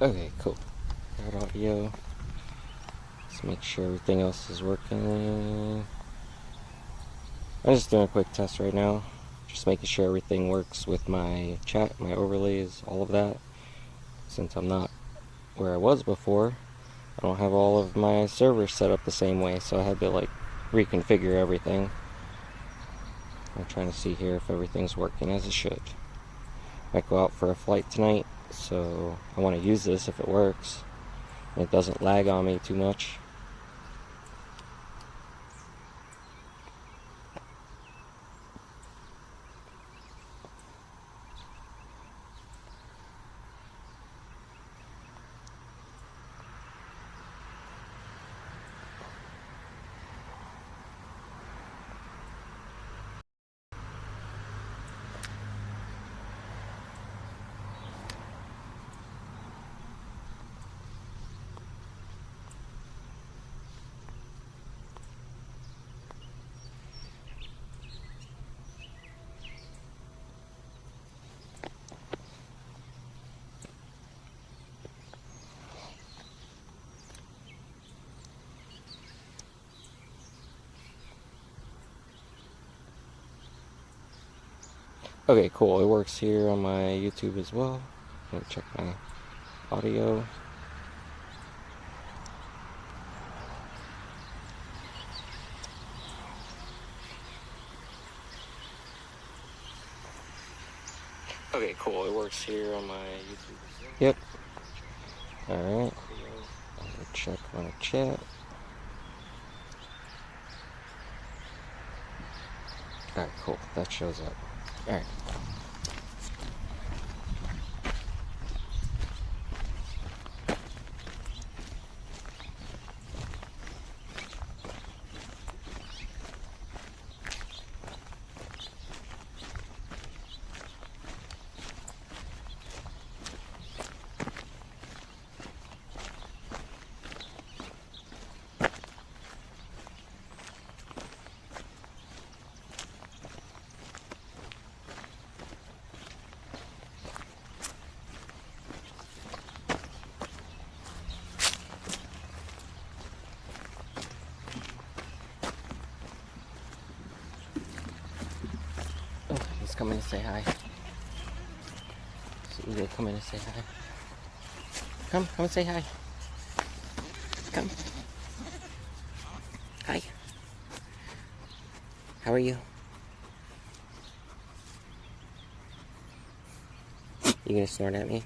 Okay, cool. Got audio. Let's make sure everything else is working. I'm just doing a quick test right now. Just making sure everything works with my chat, my overlays, all of that. Since I'm not where I was before, I don't have all of my servers set up the same way, so I had to like reconfigure everything. I'm trying to see here if everything's working as it should. Might go out for a flight tonight, so I want to use this if it works and it doesn't lag on me too much. Okay, cool. It works here on my YouTube as well. Let me check my audio. Okay, cool. It works here on my YouTube as well. Yep. Alright. Let me check my chat. Alright, cool. That shows up. Alright. He's coming to say hi. So you come in and say hi. Come and say hi. Come. Hi. How are you? You gonna snort at me?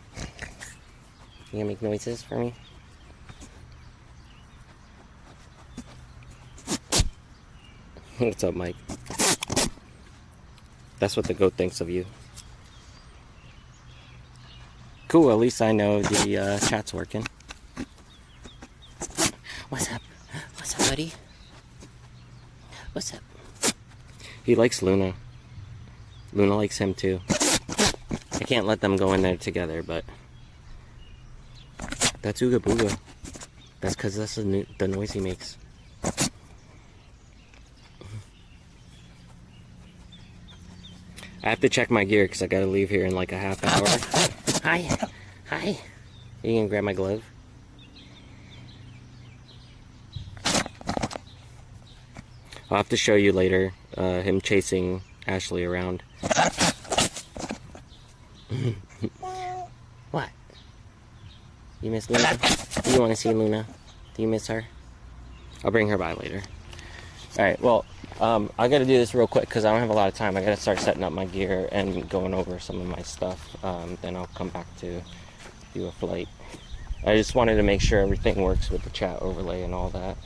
You gonna make noises for me? What's up, Mike? That's what the goat thinks of you. Cool, at least I know the chat's working. What's up? What's up, buddy? What's up? He likes Luna. Luna likes him too. I can't let them go in there together, but that's Ooga Booga. That's because that's the noise he makes. I have to check my gear because I gotta leave here in like a half hour. Hi. Hi. You gonna grab my glove? I'll have to show you later him chasing Ashley around. What? You miss Luna? Do you want to see Luna? Do you miss her? I'll bring her by later. Alright, well, I gotta do this real quick because I don't have a lot of time. I gotta start setting up my gear and going over some of my stuff. Then I'll come back to do a flight. I just wanted to make sure everything works with the chat overlay and all that.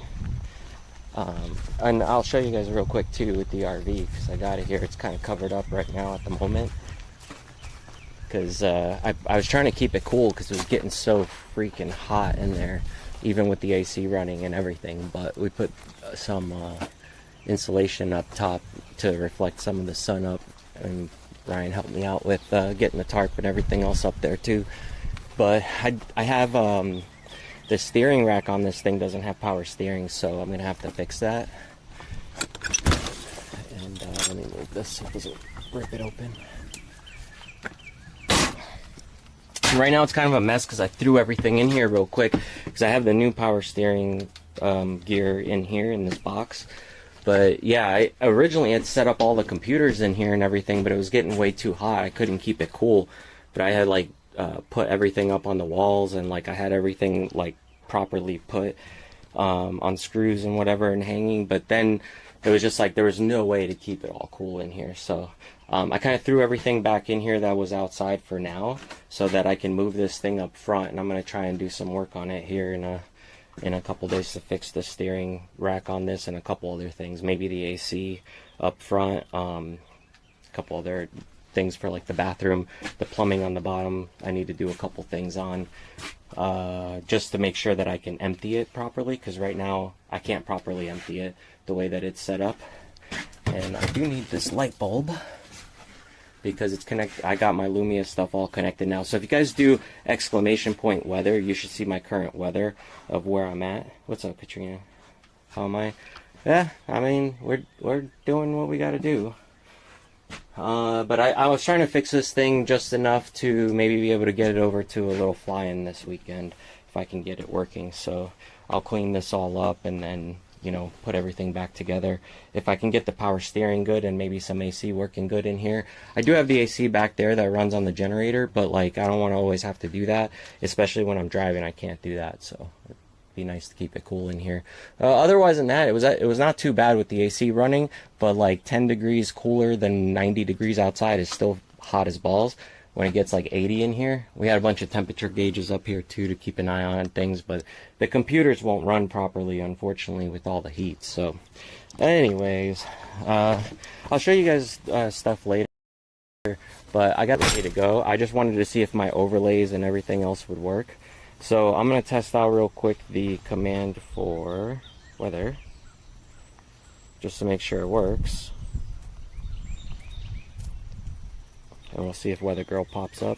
And I'll show you guys real quick too with the RV because I got it here. It's kind of covered up right now at the moment. Because I was trying to keep it cool because it was getting so freaking hot in there, even with the AC running and everything. But we put some insulation up top to reflect some of the sun up, and Ryan helped me out with getting the tarp and everything else up there too. But I have the steering rack on this thing doesn't have power steering, so I'm gonna have to fix that. And let me move this so it doesn't rip it open. Right now it's kind of a mess because I threw everything in here real quick because I have the new power steering gear in here in this box. But yeah, I originally had set up all the computers in here and everything, but it was getting way too hot. I couldn't keep it cool. But I had like put everything up on the walls, and like I had everything like properly put on screws and whatever and hanging. But then it was just like there was no way to keep it all cool in here. So I kind of threw everything back in here that was outside for now, so that I can move this thing up front. And I'm going to try and do some work on it here in a couple days to fix the steering rack on this and a couple other things, maybe the AC up front, a couple other things for like the bathroom, the plumbing on the bottom. I need to do a couple things on just to make sure that I can empty it properly, because right now I can't properly empty it the way that it's set up. And I do need this light bulb because it's connected. I got my Lumia stuff all connected now. So if you guys do exclamation point weather, you should see my current weather of where I'm at. What's up, Katrina? How am I? Yeah, I mean, we're doing what we got to do. But I was trying to fix this thing just enough to maybe be able to get it over to a little fly-in this weekend if I can get it working. So I'll clean this all up and then, you know, put everything back together. If I can get the power steering good and maybe some AC working good in here. I do have the AC back there that runs on the generator, but like I don't want to always have to do that, especially when I'm driving. I can't do that, so it'd be nice to keep it cool in here. Otherwise than that, it was not too bad with the AC running, but like 10 degrees cooler than 90 degrees outside is still hot as balls. When it gets like 80 in here, we had a bunch of temperature gauges up here too to keep an eye on things, but the computers won't run properly, unfortunately, with all the heat. So anyways, I'll show you guys stuff later, but I got ready to go. I just wanted to see if my overlays and everything else would work. So I'm going to test out real quick the command for weather just to make sure it works. And we'll see if Weather Girl pops up.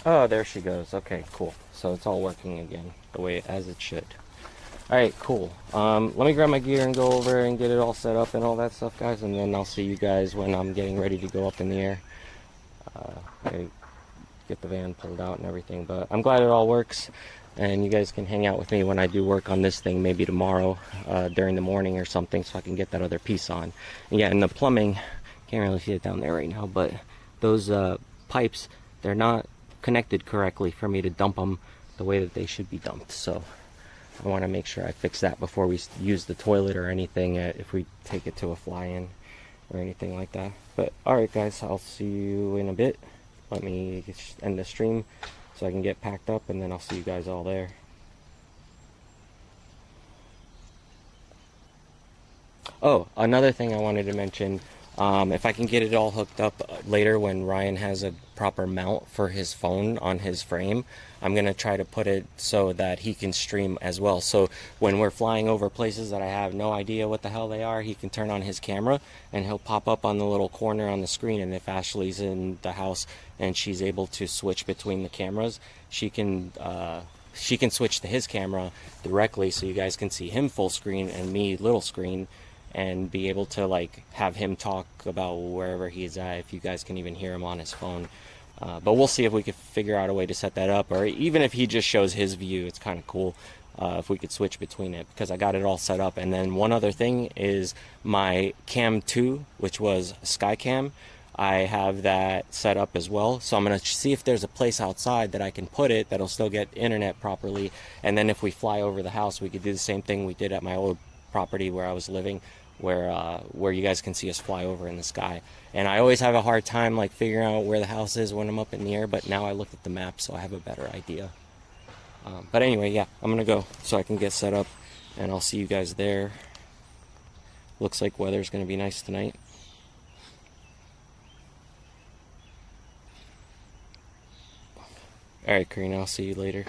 Oh, there she goes. Okay, cool. So it's all working again the way as it should. Alright, cool. Let me grab my gear and go over and get it all set up and all that stuff, guys, and then I'll see you guys when I'm getting ready to go up in the air. I get the van pulled out and everything, but I'm glad it all works. And you guys can hang out with me when I do work on this thing, maybe tomorrow during the morning or something, so I can get that other piece on. And yeah, and the plumbing, can't really see it down there right now, but those pipes, they're not connected correctly for me to dump them the way that they should be dumped. So I want to make sure I fix that before we use the toilet or anything, if we take it to a fly-in or anything like that. But alright guys, I'll see you in a bit. Let me end the stream so I can get packed up, and then I'll see you guys all there. Oh, another thing I wanted to mention, if I can get it all hooked up later when Ryan has a proper mount for his phone on his frame, I'm going to try to put it so that he can stream as well. So when we're flying over places that I have no idea what the hell they are, he can turn on his camera and he'll pop up on the little corner on the screen. And if Ashley's in the house and she's able to switch between the cameras, she can switch to his camera directly so you guys can see him full screen and me little screen, and be able to like have him talk about wherever he's at, if you guys can even hear him on his phone. But we'll see if we could figure out a way to set that up, or even if he just shows his view. It's kind of cool if we could switch between it, because I got it all set up. And then one other thing is my Cam 2, which was Skycam. I have that set up as well, so I'm going to see if there's a place outside that I can put it that'll still get internet properly. And then if we fly over the house, we could do the same thing we did at my old property where I was living, where you guys can see us fly over in the sky. And I always have a hard time like figuring out where the house is when I'm up in the air, but now I looked at the map, so I have a better idea. But anyway, yeah, I'm gonna go so I can get set up, and I'll see you guys there. Looks like weather's gonna be nice tonight. Alright, Karina, I'll see you later.